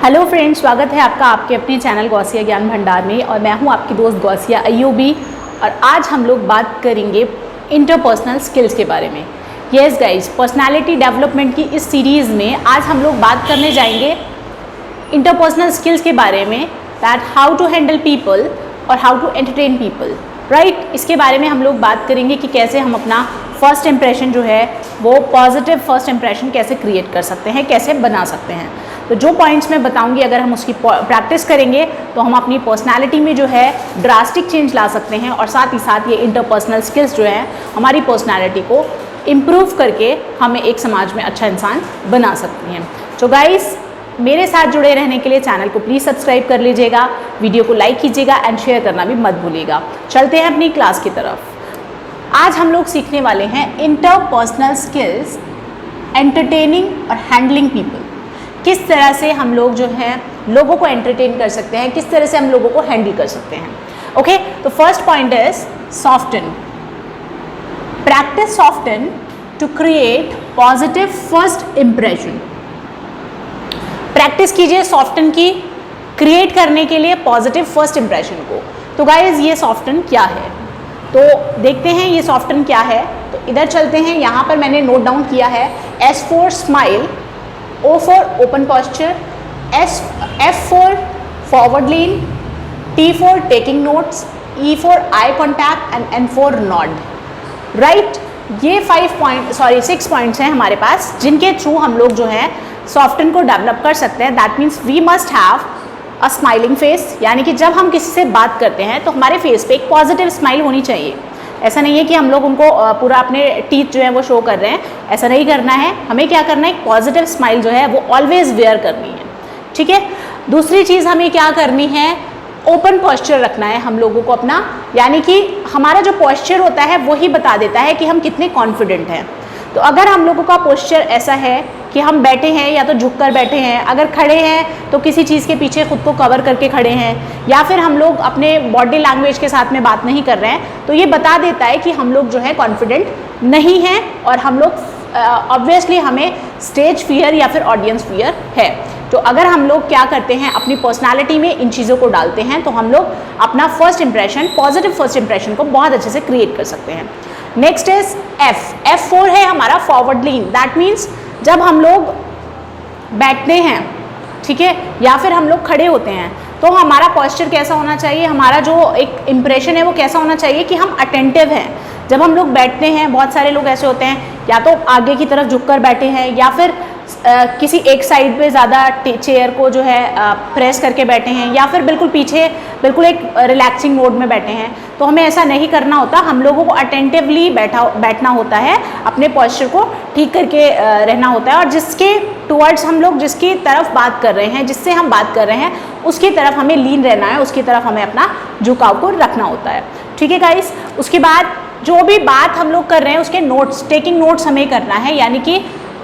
Hello friends, स्वागत है आपका आपके अपने चैनल गौसिया ज्ञान भंडार में। और मैं हूं आपकी दोस्त गौसिया अय्यूबी। और आज हम लोग बात करेंगे इंटरपर्सनल स्किल्स के बारे में। यस गाइज, पर्सनालिटी डेवलपमेंट की इस सीरीज़ में आज हम लोग बात करने जाएंगे इंटरपर्सनल स्किल्स के बारे में, that how to handle people और how to entertain people, right. इसके बारे में हम लोग बात करेंगे कि कैसे हम अपना फर्स्ट इंप्रेशन जो है वो पॉजिटिव फर्स्ट इंप्रेशन कैसे क्रिएट कर सकते हैं, कैसे बना सकते हैं। तो जो पॉइंट्स मैं बताऊंगी, अगर हम उसकी प्रैक्टिस करेंगे तो हम अपनी पर्सनालिटी में जो है ड्रास्टिक चेंज ला सकते हैं। और साथ ही साथ ये इंटरपर्सनल स्किल्स जो है हमारी पर्सनालिटी को इम्प्रूव करके हमें एक समाज में अच्छा इंसान बना सकती हैं। तो गाइस, मेरे साथ जुड़े रहने के लिए चैनल को प्लीज़ सब्सक्राइब कर लीजिएगा, वीडियो को लाइक कीजिएगा एंड शेयर करना भी मत भूलिएगा। चलते हैं अपनी क्लास की तरफ। आज हम लोग सीखने वाले हैं इंटरपर्सनल स्किल्स, एंटरटेनिंग और हैंडलिंग पीपल। किस तरह से हम लोग जो है लोगों को एंटरटेन कर सकते हैं, किस तरह से हम लोगों को हैंडल कर सकते हैं। ओके, तो first point is soften. Practice soften to create positive first impression. Practice कीजिए सॉफ्टन की क्रिएट करने के लिए पॉजिटिव फर्स्ट इंप्रेशन को। तो गाइज, ये सॉफ्टन क्या है, तो देखते हैं ये सॉफ्टन क्या है। तो इधर चलते हैं, यहाँ पर मैंने नोट डाउन किया है S for smile, O for open posture, F for forward lean, T for taking notes, E for eye contact and N for nod, right। ये 6 पॉइंट्स हैं हमारे पास, जिनके थ्रू हम लोग जो है सॉफ्टन को डेवलप कर सकते हैं। That means we must have a smiling face, यानी कि जब हम किसी से बात करते हैं तो हमारे फेस पे एक पॉजिटिव स्माइल होनी चाहिए। ऐसा नहीं है कि हम लोग उनको पूरा अपने टीथ जो है वो शो कर रहे हैं, ऐसा नहीं करना है। हमें क्या करना है, एक पॉजिटिव स्माइल जो है वो ऑलवेज वेयर करनी है, ठीक है। दूसरी चीज़ हमें क्या करनी है, ओपन पोस्चर रखना है हम लोगों को अपना, यानी कि हमारा जो पोस्चर होता है वही बता देता है कि हम कितने कॉन्फिडेंट हैं। तो अगर हम लोगों का पोस्चर ऐसा है कि हम बैठे हैं या तो झुककर बैठे हैं, अगर खड़े हैं तो किसी चीज़ के पीछे खुद को कवर करके खड़े हैं, या फिर हम लोग अपने बॉडी लैंग्वेज के साथ में बात नहीं कर रहे हैं, तो ये बता देता है कि हम लोग जो है कॉन्फिडेंट नहीं हैं और हम लोग ऑब्वियसली हमें स्टेज फियर या फिर ऑडियंस फियर है। तो अगर हम लोग क्या करते हैं, अपनी पर्सनालिटी में इन चीज़ों को डालते हैं तो हम लोग अपना first impression, positive first impression को बहुत अच्छे से क्रिएट कर सकते हैं। नेक्स्ट इज F for है हमारा फॉरवर्ड लीन। दैट मीन्स जब हम लोग बैठते हैं, ठीक है, या फिर हम लोग खड़े होते हैं, तो हमारा पोस्चर कैसा होना चाहिए, हमारा जो एक इम्प्रेशन है वो कैसा होना चाहिए कि हम अटेंटिव हैं। जब हम लोग बैठते हैं, बहुत सारे लोग ऐसे होते हैं या तो आगे की तरफ झुककर बैठे हैं या फिर किसी एक साइड पे ज़्यादा चेयर को जो है प्रेस करके बैठे हैं, या फिर बिल्कुल पीछे बिल्कुल एक रिलैक्सिंग मोड में बैठे हैं। तो हमें ऐसा नहीं करना होता, हम लोगों को अटेंटिवली बैठना होता है, अपने पोस्चर को ठीक करके रहना होता है। और जिसके टुवर्ड्स हम लोग जिसकी तरफ बात कर रहे हैं, जिससे हम बात कर रहे हैं, उसकी तरफ हमें लीन रहना है, उसकी तरफ हमें अपना झुकाव को रखना होता है, ठीक है गाइस। उसके बाद जो भी बात हम लोग कर रहे हैं उसके नोट्स, टेकिंग नोट्स हमें करना है, यानी कि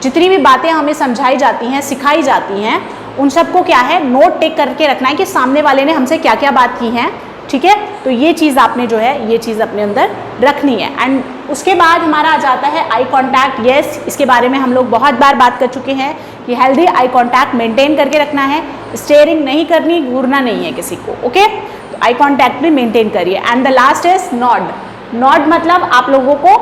जितनी भी बातें हमें समझाई जाती हैं, सिखाई जाती हैं, उन सबको क्या है, नोट टेक करके रखना है कि सामने वाले ने हमसे क्या क्या बात की है, ठीक है। तो ये चीज़ आपने जो है ये चीज़ अपने अंदर रखनी है। एंड उसके बाद हमारा आ जाता है आई कॉन्टैक्ट। येस, इसके बारे में हम लोग बहुत बार बात कर चुके हैं कि हेल्दी आई कॉन्टैक्ट मेंटेन करके रखना है, स्टेयरिंग नहीं करनी, घूरना नहीं है किसी को, ओके। तो आई कॉन्टैक्ट भी मेंटेन करिए। And the last is nod. Nod मतलब आप लोगों को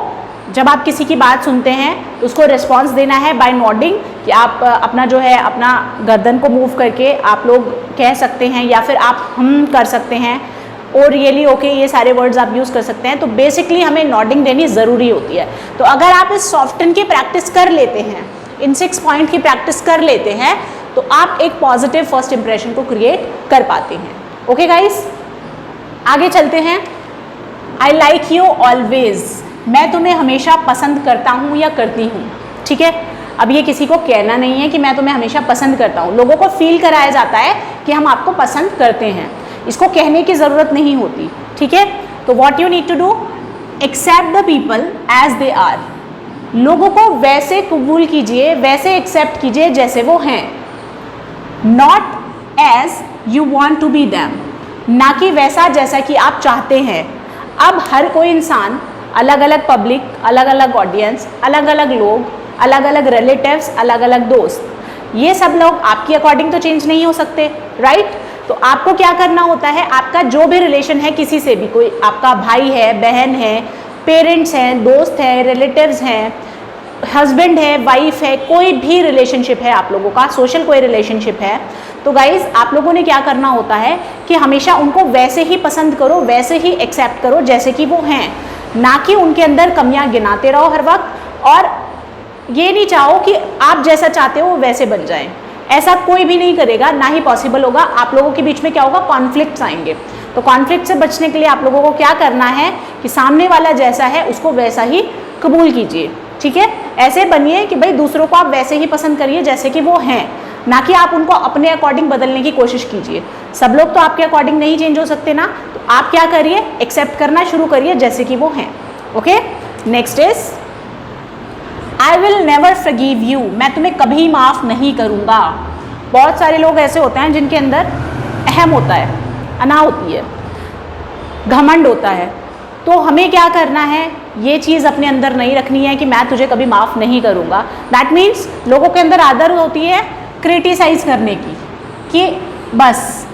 जब आप किसी की बात सुनते हैं तो उसको रिस्पॉन्स देना है बाय नॉडिंग, कि आप अपना जो है अपना गर्दन को मूव करके आप लोग कह सकते हैं, या फिर आप हम कर सकते हैं, और रियली ओके, ये सारे वर्ड्स आप यूज़ कर सकते हैं। तो बेसिकली हमें नॉडिंग देनी ज़रूरी होती है। तो अगर आप इस सॉफ्टन की प्रैक्टिस कर लेते हैं, इन 6 पॉइंट की प्रैक्टिस कर लेते हैं, तो आप एक पॉजिटिव फर्स्ट इंप्रेशन को क्रिएट कर पाते हैं। ओके गाइस, आगे चलते हैं। I like you always. मैं तुम्हें हमेशा पसंद करता हूँ या करती हूँ, ठीक है। अब ये किसी को कहना नहीं है कि मैं तुम्हें हमेशा पसंद करता हूँ, लोगों को फील कराया जाता है कि हम आपको पसंद करते हैं, इसको कहने की ज़रूरत नहीं होती, ठीक है। तो what you need to do, accept the people as they are. लोगों को वैसे कबूल कीजिए, वैसे एक्सेप्ट कीजिए जैसे वो हैं, not as you want to be them, ना कि वैसा जैसा कि आप चाहते हैं। अब हर कोई इंसान, अलग अलग पब्लिक, अलग अलग ऑडियंस, अलग अलग लोग, अलग अलग रिलेटिव्स, अलग अलग दोस्त, ये सब लोग आपकी अकॉर्डिंग तो चेंज नहीं हो सकते, राइट? तो आपको क्या करना होता है, आपका जो भी रिलेशन है किसी से भी, कोई आपका भाई है, बहन है, पेरेंट्स हैं, दोस्त हैं, रिलेटिव्स हैं, हस्बैंड है, वाइफ है, कोई भी रिलेशनशिप है आप लोगों का, सोशल कोई रिलेशनशिप है, तो गाइज आप लोगों ने क्या करना होता है कि हमेशा उनको वैसे ही पसंद करो, वैसे ही एक्सेप्ट करो जैसे कि वो हैं, ना कि उनके अंदर कमियां गिनाते रहो हर वक्त, और ये नहीं चाहो कि आप जैसा चाहते हो वो वैसे बन जाएं। ऐसा कोई भी नहीं करेगा, ना ही पॉसिबल होगा। आप लोगों के बीच में क्या होगा, कॉन्फ्लिक्ट्स आएंगे। तो कॉन्फ्लिक्ट से बचने के लिए आप लोगों को क्या करना है कि सामने वाला जैसा है उसको वैसा ही कबूल कीजिए, ठीक है? ऐसे बनिए कि भाई दूसरों को आप वैसे ही पसंद करिए जैसे कि वो हैं, ना कि आप उनको अपने अकॉर्डिंग बदलने की कोशिश कीजिए। सब लोग तो आपके अकॉर्डिंग नहीं चेंज हो सकते ना, तो आप क्या करिए, एक्सेप्ट करना शुरू करिए जैसे कि वो हैं। Okay, next is I will never forgive you, मैं तुम्हें कभी माफ़ नहीं करूँगा। बहुत सारे लोग ऐसे होते हैं जिनके अंदर अहम होता है, अना होती है, घमंड होता है। तो हमें क्या करना है, ये चीज़ अपने अंदर नहीं रखनी है कि मैं तुझे कभी माफ़ नहीं करूँगा। दैट मीन्स लोगों के अंदर आदत होती है क्रिटिसाइज करने की, कि बस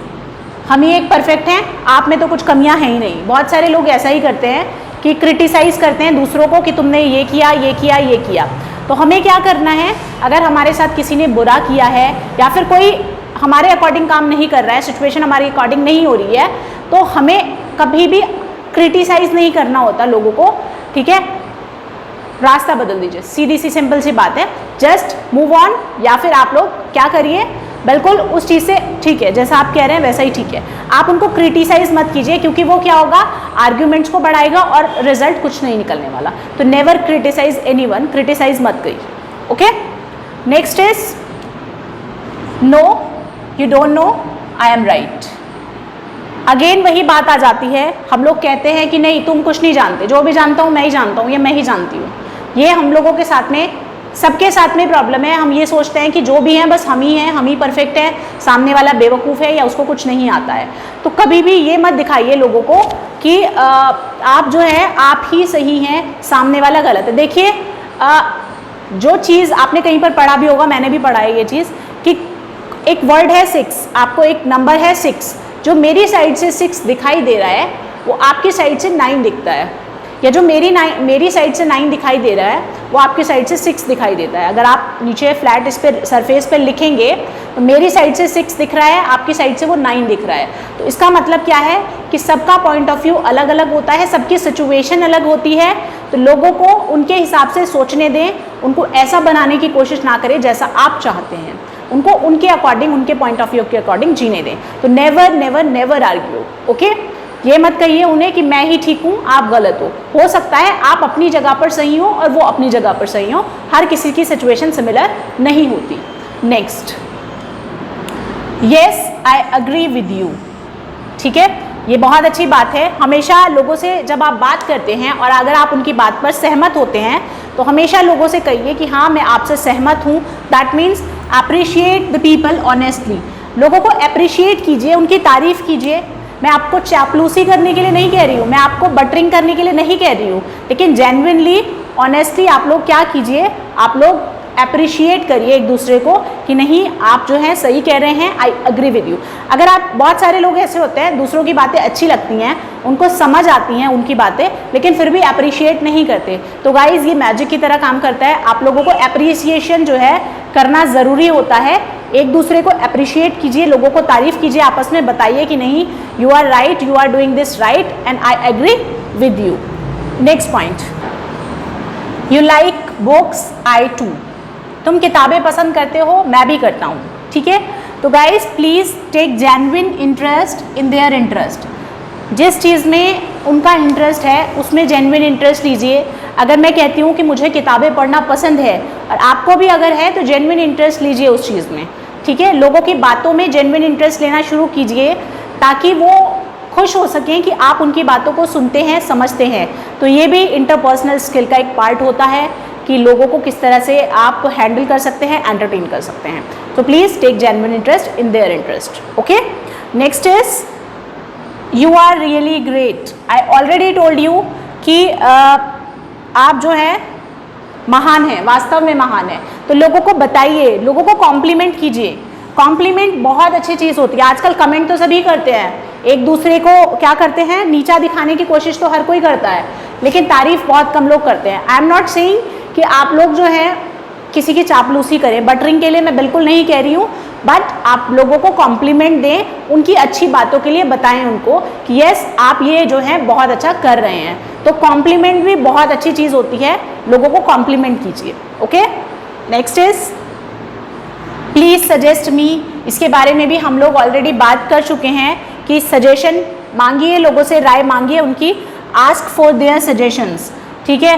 हम ही एक परफेक्ट हैं, आप में तो कुछ कमियां हैं ही नहीं। बहुत सारे लोग ऐसा ही करते हैं कि क्रिटिसाइज करते हैं दूसरों को कि तुमने ये किया, ये किया, ये किया। तो हमें क्या करना है, अगर हमारे साथ किसी ने बुरा किया है या फिर कोई हमारे अकॉर्डिंग काम नहीं कर रहा है, सिचुएशन हमारी अकॉर्डिंग नहीं हो रही है, तो हमें कभी भी क्रिटिसाइज नहीं करना होता लोगों को, ठीक है? रास्ता बदल दीजिए, सीधी सी सिंपल सी बात है, जस्ट मूव ऑन। या फिर आप लोग क्या करिए, बिल्कुल उस चीज़ से, ठीक है जैसा आप कह रहे हैं वैसा ही ठीक है, आप उनको क्रिटिसाइज मत कीजिए, क्योंकि वो क्या होगा, आर्ग्यूमेंट्स को बढ़ाएगा और रिजल्ट कुछ नहीं निकलने वाला। तो नेवर क्रिटिसाइज एनीवन, क्रिटिसाइज मत करिए। Okay, next is no you don't know I am right. अगेन वही बात आ जाती है, हम लोग कहते हैं कि नहीं तुम कुछ नहीं जानते, जो भी जानता हूँ मैं ही जानता हूँ या मैं ही जानती हूँ। ये हम लोगों के साथ में, सबके साथ में प्रॉब्लम है। हम ये सोचते हैं कि जो भी हैं बस हम ही परफेक्ट हैं, सामने वाला बेवकूफ़ है या उसको कुछ नहीं आता है। तो कभी भी ये मत दिखाइए लोगों को कि आप जो है आप ही सही हैं, सामने वाला गलत है। देखिए जो चीज़ आपने कहीं पर पढ़ा भी होगा, मैंने भी पढ़ा है ये चीज़, कि एक वर्ड है 6, आपको एक नंबर है 6, जो मेरी साइड से 6 दिखाई दे रहा है वो आपकी साइड से 9 दिखता है, या जो मेरी साइड से 9 दिखाई दे रहा है वो आपकी साइड से 6 दिखाई देता है। अगर आप नीचे फ्लैट इस पर सरफेस पर लिखेंगे तो मेरी साइड से 6 दिख रहा है, आपकी साइड से वो 9 दिख रहा है। तो इसका मतलब क्या है कि सबका पॉइंट ऑफ व्यू अलग अलग होता है, सबकी सिचुएशन अलग होती है। तो लोगों को उनके हिसाब से सोचने दें, उनको ऐसा बनाने की कोशिश ना करें जैसा आप चाहते हैं, उनको उनके अकॉर्डिंग, उनके पॉइंट ऑफ व्यू के अकॉर्डिंग जीने दें। तो never never never argue. Okay, ये मत कहिए उन्हें कि मैं ही ठीक हूँ आप गलत हो सकता है आप अपनी जगह पर सही हो और वो अपनी जगह पर सही हो, हर किसी की सिचुएशन सिमिलर नहीं होती। Next, yes I agree with you. ठीक है, ये बहुत अच्छी बात है। हमेशा लोगों से जब आप बात करते हैं और अगर आप उनकी बात पर सहमत होते हैं तो हमेशा लोगों से कहिए कि हाँ मैं आपसे सहमत हूँ। That means appreciate the people honestly. लोगों को अप्रिशिएट कीजिए, उनकी तारीफ कीजिए। मैं आपको चापलूसी करने के लिए नहीं कह रही हूँ, मैं आपको बटरिंग करने के लिए नहीं कह रही हूँ, लेकिन जेन्युइनली ऑनेस्टली आप लोग क्या कीजिए, आप लोग अप्रिशिएट करिए एक दूसरे को कि नहीं आप जो है सही कह रहे हैं, आई अग्री विद यू। अगर आप, बहुत सारे लोग ऐसे होते हैं दूसरों की बातें अच्छी लगती हैं, उनको समझ आती हैं उनकी बातें, लेकिन फिर भी अप्रिशिएट नहीं करते। तो गाइज ये मैजिक की तरह काम करता है। आप लोगों को अप्रिसिएशन जो है करना ज़रूरी होता है। एक दूसरे को अप्रिशिएट कीजिए, लोगों को तारीफ कीजिए, आपस में बताइए कि नहीं you are right, you are doing this right and I agree with you. Next point, you like books, I too. तुम किताबें पसंद करते हो, मैं भी करता हूँ। ठीक है, तो guys please take genuine interest in their interest. जिस चीज़ में उनका इंटरेस्ट है उसमें जेन्युइन इंटरेस्ट लीजिए। अगर मैं कहती हूँ कि मुझे किताबें पढ़ना पसंद है और आपको भी अगर है तो जेन्युइन इंटरेस्ट लीजिए उस चीज़ में। ठीक है, लोगों की बातों में जेन्युइन इंटरेस्ट लेना शुरू कीजिए ताकि वो खुश हो सकें कि आप उनकी बातों को सुनते हैं, समझते हैं। तो ये भी इंटरपर्सनल स्किल का एक पार्ट होता है कि लोगों को किस तरह से आप हैंडल कर सकते हैं, एंटरटेन कर सकते हैं। तो please take genuine interest in their interest. Okay, next is you are really great. I already told you कि आप जो है महान है, वास्तव में महान है। तो लोगों को बताइए, लोगों को कॉम्प्लीमेंट कीजिए। कॉम्प्लीमेंट बहुत अच्छी चीज़ होती है। आजकल कमेंट तो सभी करते हैं, एक दूसरे को क्या करते हैं, नीचा दिखाने की कोशिश तो हर कोई करता है, लेकिन तारीफ बहुत कम लोग करते हैं। आई एम नॉट सेइंग कि आप लोग जो है किसी की चापलूसी करें, बटरिंग के लिए मैं बिल्कुल नहीं कह रही हूँ, बट आप लोगों को कॉम्प्लीमेंट दें, उनकी अच्छी बातों के लिए बताएं उनको कि यस आप ये जो है बहुत अच्छा कर रहे हैं। तो कॉम्प्लीमेंट भी बहुत अच्छी चीज़ होती है, लोगों को कॉम्प्लीमेंट कीजिए। Okay, next is please suggest me. इसके बारे में भी हम लोग ऑलरेडी बात कर चुके हैं कि सजेशन मांगिए, लोगों से राय मांगिए उनकी, आस्क फॉर देयर सजेशंस। ठीक है,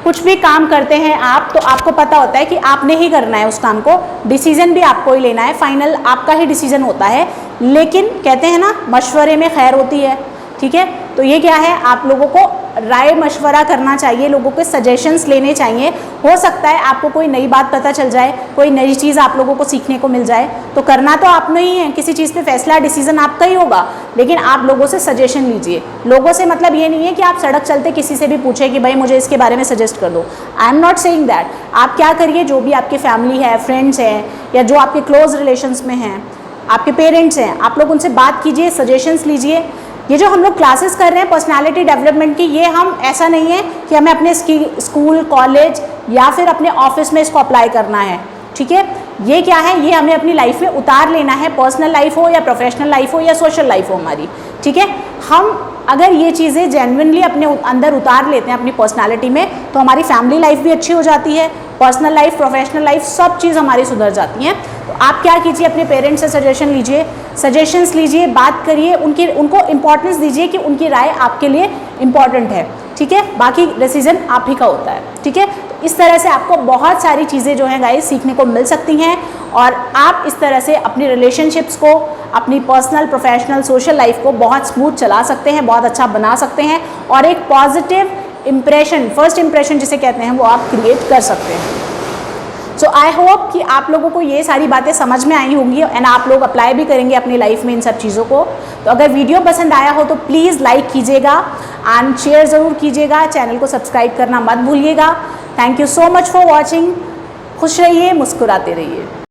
कुछ भी काम करते हैं आप तो आपको पता होता है कि आपने ही करना है उस काम को, डिसीजन भी आपको ही लेना है, फाइनल आपका ही डिसीजन होता है, लेकिन कहते हैं ना मशवरे में खैर होती है। ठीक है, तो ये क्या है, आप लोगों को राय मशवरा करना चाहिए, लोगों के सजेशंस लेने चाहिए। हो सकता है आपको कोई नई बात पता चल जाए, कोई नई चीज़ आप लोगों को सीखने को मिल जाए, तो करना तो आपने ही है, किसी चीज़ पे फैसला डिसीजन आपका ही होगा, लेकिन आप लोगों से सजेशन लीजिए। लोगों से मतलब ये नहीं है कि आप सड़क चलते किसी से भी पूछें कि भाई मुझे इसके बारे में सजेस्ट कर दो। I am not saying that. आप क्या करिए, जो भी आपकी फैमिली है, फ्रेंड्स हैं, या जो आपके क्लोज रिलेशंस में हैं, आपके पेरेंट्स हैं, आप लोग उनसे बात कीजिए, सजेशंस लीजिए। ये जो हम लोग क्लासेस कर रहे हैं पर्सनालिटी डेवलपमेंट की, ये हम ऐसा नहीं है कि हमें अपने स्कूल, कॉलेज या फिर अपने ऑफिस में इसको अप्लाई करना है। ठीक है, ये क्या है, ये हमें अपनी लाइफ में उतार लेना है, पर्सनल लाइफ हो या प्रोफेशनल लाइफ हो या सोशल लाइफ हो हमारी। ठीक है, हम अगर ये चीज़ें जेन्युइनली अपने अंदर उतार लेते हैं अपनी पर्सनालिटी में, तो हमारी फैमिली लाइफ भी अच्छी हो जाती है, पर्सनल लाइफ, प्रोफेशनल लाइफ, सब चीज़ हमारी सुधर जाती हैं। तो आप क्या कीजिए, अपने पेरेंट्स से सजेशन लीजिए, सजेशंस लीजिए, बात करिए, उनको इम्पोर्टेंस दीजिए कि उनकी राय आपके लिए इम्पॉर्टेंट है। ठीक है, बाकी डिसीजन आप ही का होता है। ठीक है, तो इस तरह से आपको बहुत सारी चीज़ें जो हैं गाइस सीखने को मिल सकती हैं, और आप इस तरह से अपनी रिलेशनशिप्स को, अपनी पर्सनल, प्रोफेशनल, सोशल लाइफ को बहुत स्मूथ चला सकते हैं, बहुत अच्छा बना सकते हैं, और एक पॉजिटिव इम्प्रेशन, फर्स्ट इम्प्रेशन जिसे कहते हैं, वो आप क्रिएट कर सकते हैं। सो आई होप कि आप लोगों को ये सारी बातें समझ में आई होंगी, एंड आप लोग अप्लाई भी करेंगे अपनी लाइफ में इन सब चीज़ों को। तो अगर वीडियो पसंद आया हो तो प्लीज़ लाइक कीजिएगा एंड शेयर ज़रूर कीजिएगा, चैनल को सब्सक्राइब करना मत भूलिएगा। Thank you so much for watching. खुश रहिए, मुस्कुराते रहिए।